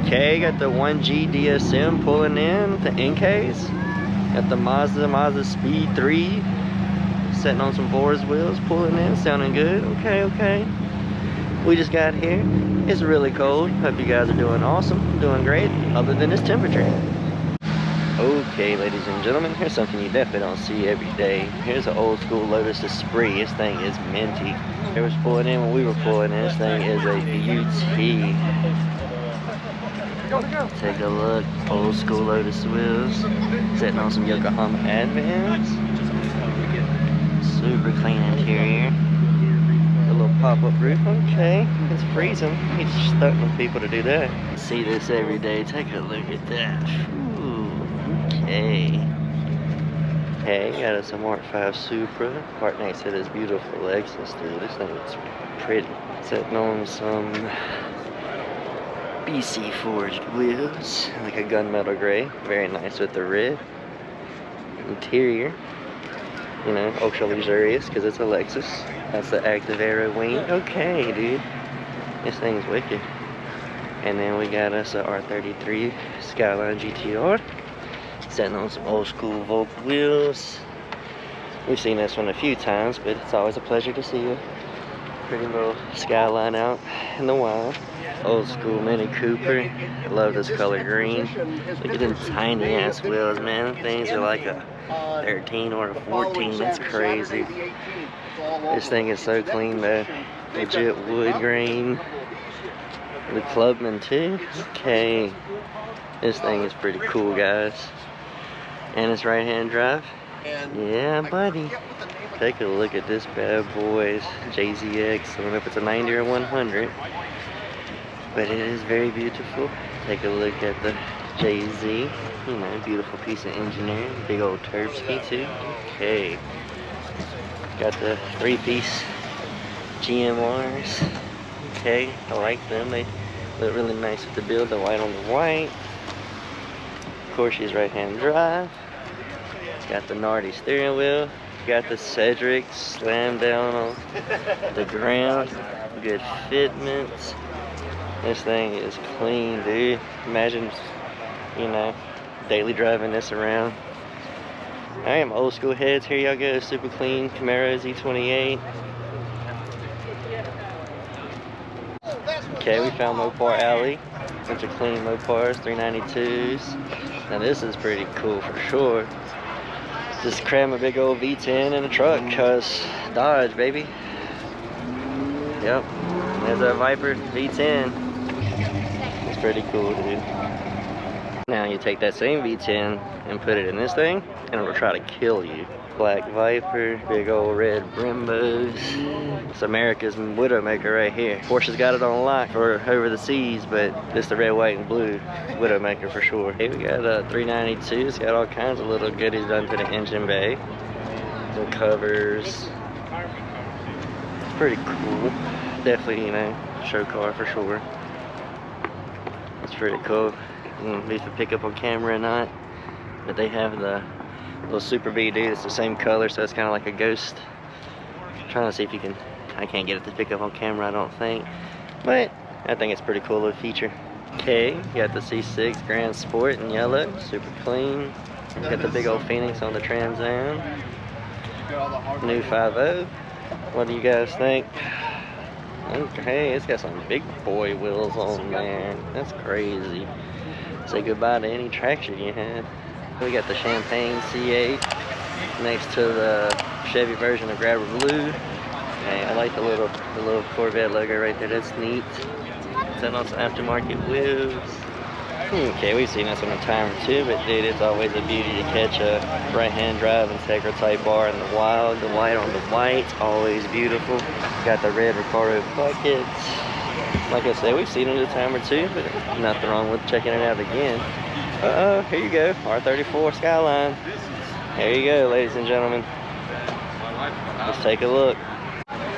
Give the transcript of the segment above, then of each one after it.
Okay, got the 1G DSM pulling in, the NKs. Got the Mazda Speed 3. Sitting on some Boars wheels, pulling in, sounding good. Okay. We just got here. It's really cold. Hope you guys are doing awesome, doing great, other than this temperature. Okay, ladies and gentlemen, here's something you definitely don't see every day. Here's an old school Lotus Esprit. This thing is minty. It was pulling in when we were pulling in. This thing is a beauty. Take a look, old school Lotus wheels. Sitting on some Yokohama Advance. Super clean interior. A little pop-up roof. Okay, it's freezing. He's stunting with people to do that. See this every day. Take a look at that. Okay, got us a Mark 5 Supra, parked next to this beautiful Lexus, dude. This thing is pretty. Sitting on some BC forged wheels, like a gunmetal gray. Very nice with the red. Interior, you know, ultra luxurious because it's a Lexus. That's the active aero wing. Okay, dude. This thing's wicked. And then we got us a R34 Skyline GTR. Sitting on some old school Volk wheels. We've seen this one a few times, but it's always a pleasure to see a pretty little Skyline out in the wild. Old school Mini Cooper. I love this color green. Look at them tiny ass wheels, man. Things are like a 13 or a 14. That's crazy. This thing is so clean though. Legit wood grain. The Clubman too. Okay. This thing is pretty cool, guys. And it's right-hand drive. Yeah, buddy. Take a look at this bad boy. JZX. I don't know if it's a 90 or 100, but it is very beautiful. Take a look at the JZ. You know, beautiful piece of engineering. Big old Turbski too. Okay. Got the 3-piece GMRs. Okay, I like them. They look really nice with the build. The white on the white. Of course, she's right-hand drive. It's got the Nardi steering wheel. Got the Cedric slammed down on the ground. Good fitments. This thing is clean, dude. Imagine, you know, daily driving this around. I am old school heads. Here y'all go. Super clean Camaro Z28. Okay, we found Mopar Alley. Bunch of clean Mopars, 392s. Now this is pretty cool for sure. Just cram a big old V10 in a truck, cause Dodge, baby. Yep, there's a Viper V10. It's pretty cool, dude. Now you take that same V10 and put it in this thing, and it'll try to kill you. Black Viper, big old red Brembos. It's America's Widowmaker right here. Porsche's got it on lock for over the seas, but this the red, white, and blue Widowmaker for sure. Hey, we got a 392. It's got all kinds of little goodies done to the engine bay. Some covers. It's pretty cool. Definitely, you know, show car for sure. It's pretty cool. I don't know if you pick up on camera or not, but they have the little Super B, dude. It's the same color, so it's kind of like a ghost. I'm trying to see if you can. I can't get it to pick up on camera, I don't think, but I think it's a pretty cool little feature. Okay, got the C6 Grand Sport in yellow, super clean. Got the big old Phoenix on the Trans Am. New 5.0. What do you guys think? Okay, it's got some big boy wheels on there. That's crazy. Say goodbye to any traction you had. We got the Champagne C8 next to the Chevy version of Grabber Blue. Okay, I like the little Corvette logo right there. That's neat. Then on some aftermarket wheels. Okay, we've seen this one a time or two, but dude, it's always a beauty to catch a right-hand drive Integra Type R in the wild. The white on the white, always beautiful. Got the red Recaro buckets. Like I said, we've seen it a time or two, but nothing wrong with checking it out again. Uh-oh, here you go, R34 Skyline. There you go, ladies and gentlemen. Let's take a look.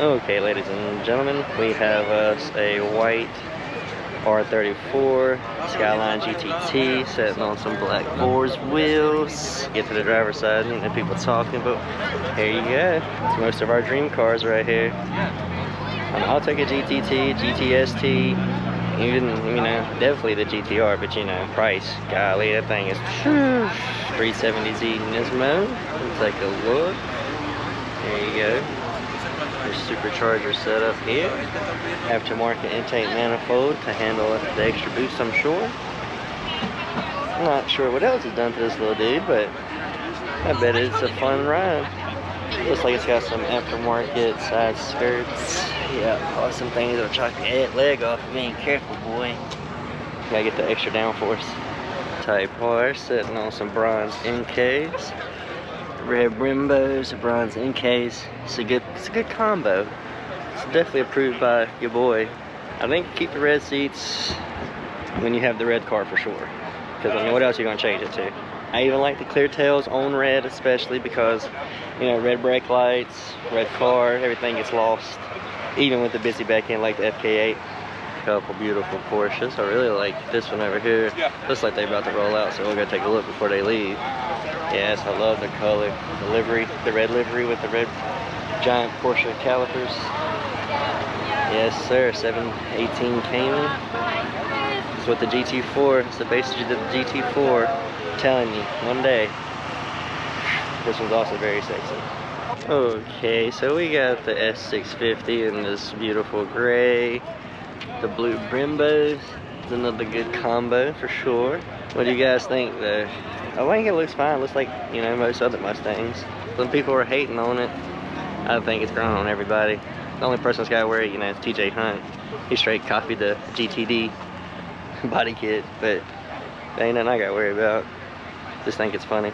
Okay, ladies and gentlemen, we have us a white R34 Skyline GTT sitting on some black Boars wheels. Get to the driver's side, you know, people talking, but here you go. It's most of our dream cars right here. I'll take a GTT, GTST, Even, you know, definitely the GTR, but you know, price, golly, that thing is 370Z in this mode. Let's take a look. There you go. There's supercharger setup here. Aftermarket intake manifold to handle the extra boost, I'm sure. I'm not sure what else is done to this little dude, but I bet it's a fun ride. Looks like it's got some aftermarket side skirts. Yeah, oh, some things that'll chop your leg off if you ain't careful, boy. Gotta get the extra downforce. Type R sitting on some bronze MKs. Red Brimbos, bronze MKs. It's a good combo. It's definitely approved by your boy. I think keep the red seats when you have the red car for sure. Because I mean, what else are you gonna change it to? I even like the clear tails on red, especially because, you know, red brake lights, red car, everything gets lost. Even with the busy back end like the FK8. Couple beautiful Porsches. I really like this one over here. Looks like they're about to roll out, so we'll go take a look before they leave. Yes, I love the color. The livery, the red livery with the red giant Porsche calipers. Yes, sir. 718 Cayman. It's with the GT4. It's the base of the GT4. I'm telling you, one day. This one's also very sexy. Okay, so we got the S650 in this beautiful gray. The blue Brimbos. It's another good combo for sure. What do you guys think though? I think it looks fine. It looks like, you know, most other Mustangs. Some people are hating on it. I think it's grown on everybody. The only person that's got to worry, you know, is TJ Hunt. He straight copied the GTD body kit, but that ain't nothing I got to worry about. Just think it's funny.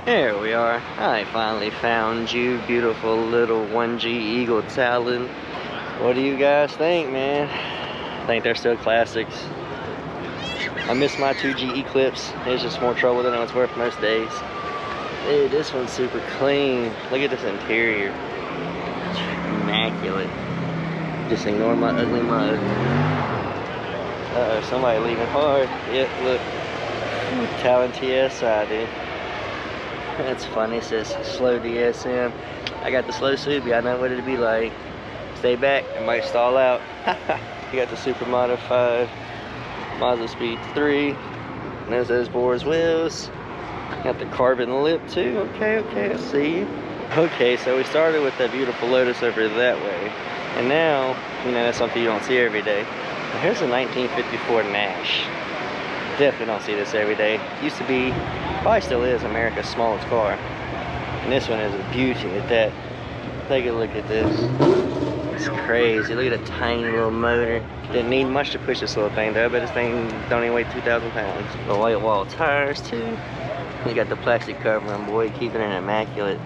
Here we are. I finally found you, beautiful little 1G Eagle Talon. What do you guys think, man? I think they're still classics. I miss my 2G Eclipse. It's just more trouble than it's worth most days. Dude, this one's super clean. Look at this interior. It's immaculate. Just ignore my ugly mug. Uh-oh, somebody leaving hard. Yep, look. Talon TSI, dude. That's funny. It says slow DSM. I got the slow Subi. I know what it'd be like. Stay back. It might stall out. You got the super modified Mazda Speed 3. And there's those Boars wheels. Got the carbon lip too. Okay, I see you. Okay, so we started with that beautiful Lotus over that way. And now, you know, that's something you don't see every day. Now here's a 1954 Nash. Definitely don't see this every day. Used to be, probably still is, America's smallest car. And this one is a beauty at that. Take a look at this. It's crazy. Look at the tiny little motor. Didn't need much to push this little thing though, but this thing don't even weigh 2,000 pounds. The white wall tires too. You got the plastic covering, boy, keeping it immaculate.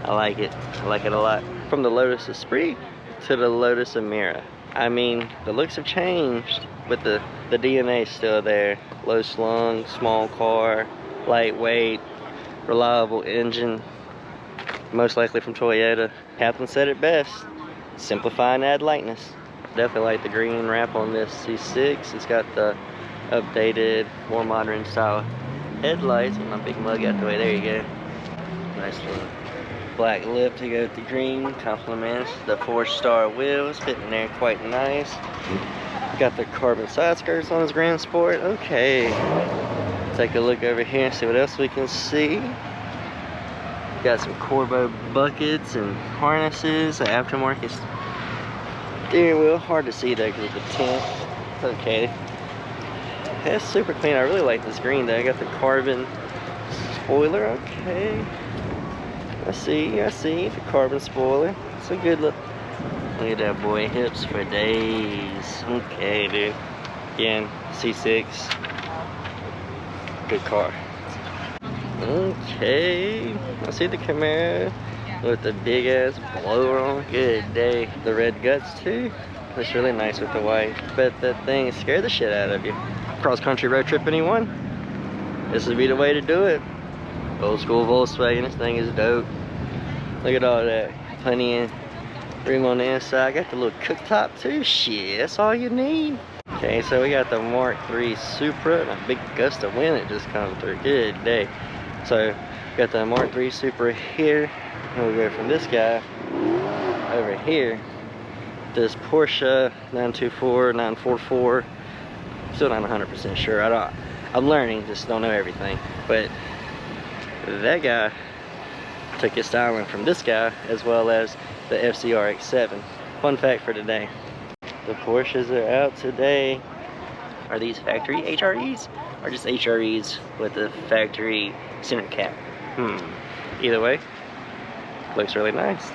I like it. I like it a lot. From the Lotus Esprit to the Lotus Emira. I mean, the looks have changed, but the DNA is still there. Low slung, small car, lightweight, reliable engine. Most likely from Toyota. Kaplan said it best. Simplify and add lightness. Definitely like the green wrap on this C6. It's got the updated, more modern style headlights. Get my big mug out the way. There you go. Nice little black lip to go with the green. Compliments the 4-star wheels. Fitting in there quite nice. Got the carbon side skirts on his Grand Sport. Okay. Take a look over here and see what else we can see. Got some Corbo buckets and harnesses. The aftermarket steering wheel. Hard to see though because of the tint. It's okay. That's super clean. I really like this green though. I got the carbon spoiler. Okay. I see the carbon spoiler. It's a good look. Look at that boy, hips for days. Okay, dude. Again, C6. Good car. Okay. I see the Camaro with the big ass blower on. Good day. The red guts too. Looks really nice with the white. Bet that thing scared the shit out of you. Cross country road trip, anyone? This would be the way to do it. Old school Volkswagen. This thing is dope. Look at all that. Plenty of room on the inside. Got the little cooktop too. Shit, that's all you need. Okay, so we got the Mark III Supra and a big gust of wind that just come through. Good day. So, got the Mark III Supra here. And we'll go from this guy over here this Porsche 924, 944. Still not 100% sure. I'm learning, just don't know everything. But that guy took his styling from this guy, as well as the FCRX7. Fun fact for today. The Porsches are out today. Are these factory HREs or just HREs with the factory center cap? Either way, looks really nice.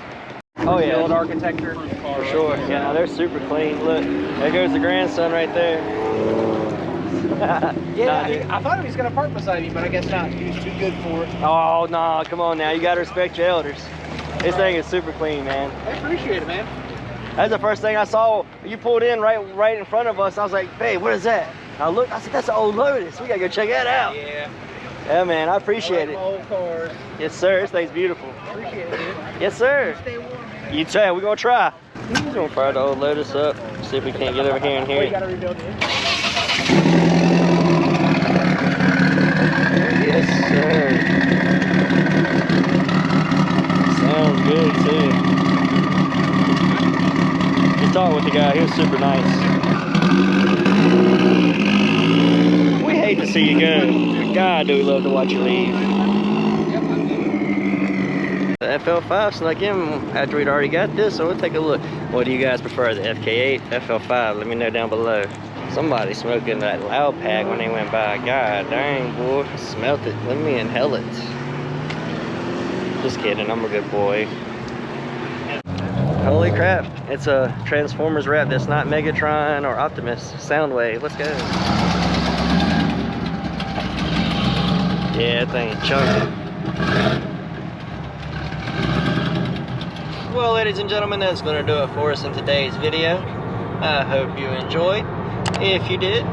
Oh yeah, old architecture for sure. Yeah, no, they're super clean. Look, there goes the grandson right there. Yeah, I thought he was gonna park beside me, but I guess not. He was too good for it. Oh no, come on now, you gotta respect your elders. This thing is super clean, man. I appreciate it, man. That's the first thing I saw. You pulled in right in front of us. I was like, babe, what is that? I looked, I said, that's an old Lotus. We gotta go check that out. Yeah. Yeah, man, I appreciate it. Old cars. Yes, sir. This thing's beautiful. Appreciate it, dude. Yes, sir. Stay warm, man. You try. We're gonna try. We're gonna fire the old Lotus up. See if we can't get over here and hear We it. gotta rebuild it. Yes, sir. Sounds good too. Just talking with the guy. He was super nice. We hate to see you go. God, do we love to watch you leave. The FL5 snuck in after we'd already got this, so we'll take a look. What do you guys prefer, the FK8, FL5? Let me know down below. Somebody smoking that loud pack when they went by. God dang, boy, smelt it. Let me inhale it. Just kidding, I'm a good boy. Holy crap, it's a Transformers rap that's not Megatron or Optimus. Soundwave, let's go. Yeah, that thing's chunky. Well, ladies and gentlemen, that's going to do it for us in today's video. I hope you enjoyed. If you did,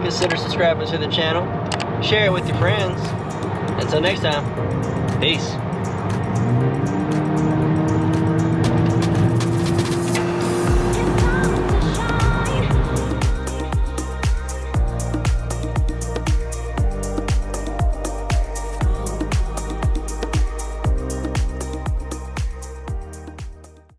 consider subscribing to the channel. Share it with your friends. Until next time, peace.